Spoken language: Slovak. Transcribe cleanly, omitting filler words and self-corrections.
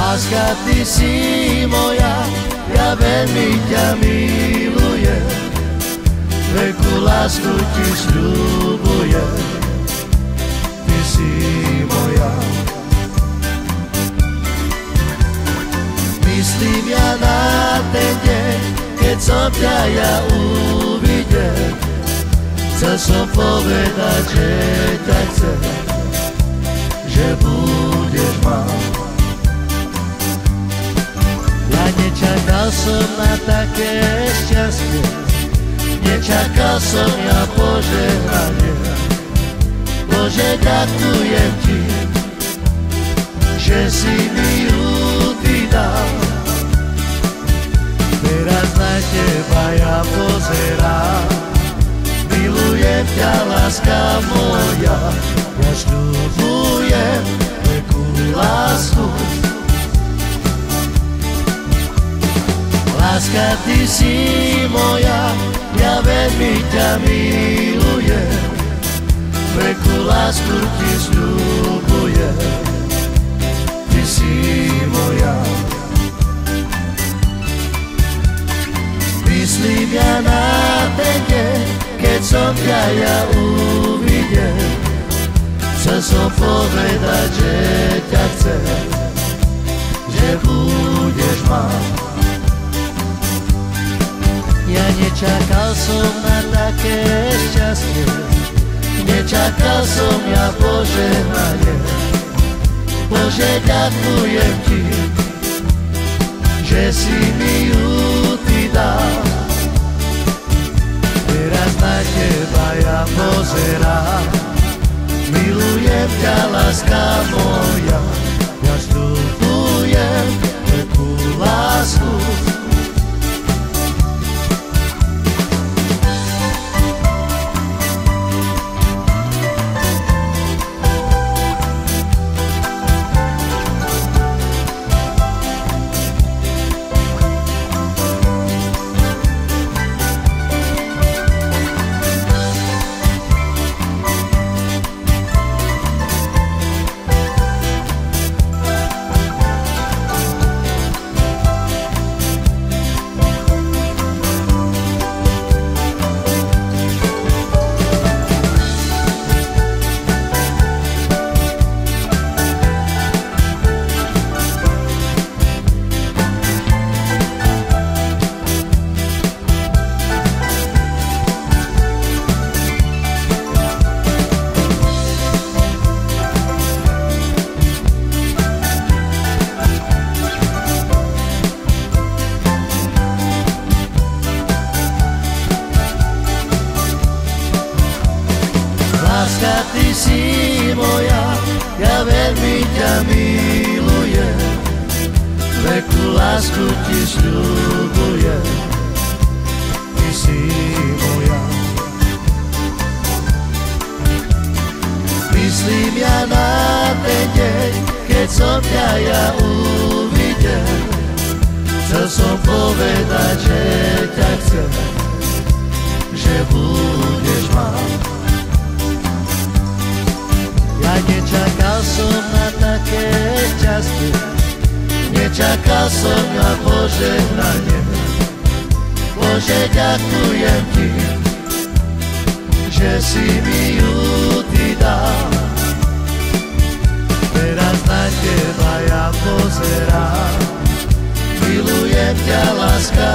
Láska, ty si moja, ja veľmi ťa milujem, veľkú lásku ti sľubujem, ty si moja. Myslím ja na ten deň, keď som ťa ja uvidel, chcel som povedať, že ťa chcem, že budeš mať. Ja nečakal som na také šťastie, nečakal som ja požehnanie. Bože, ďakujem ti, že si mi ju ty dal. Teraz na teba ja pozerám, milujem ťa, láska moja, ja sľubujem veľkú lásku. Láska, ty si moja, ja veľmi ťa milujem, veľkú lásku ti sľubujem, ty si moja. Myslím ja na ten deň, keď som ťa ja uvidel, chcel som povedať, že ťa chcem, že budeš mať. Ja nečakal som na také šťastie, nečakal som ja požehnanie. Bože, ďakujem ti, že si mi ju ty dal. Teraz na teba ja pozerám, milujem ťa, láska moja, ja sľubujem veľkú lásku. Láska, ty si moja, ja veľmi ťa milujem, veľkú lásku ti sľubujem, ty si moja. Myslím ja na ten deň, keď som ťa ja uvidel, chcel som povedať, že ťa chcem, že budeš mať. Ja nečakal som na také šťastie, nečakal som na požehnanie. Bože, ďakujem ti, že si mi ju ty dal. Teraz na teba ja pozerám, milujem ťa, láska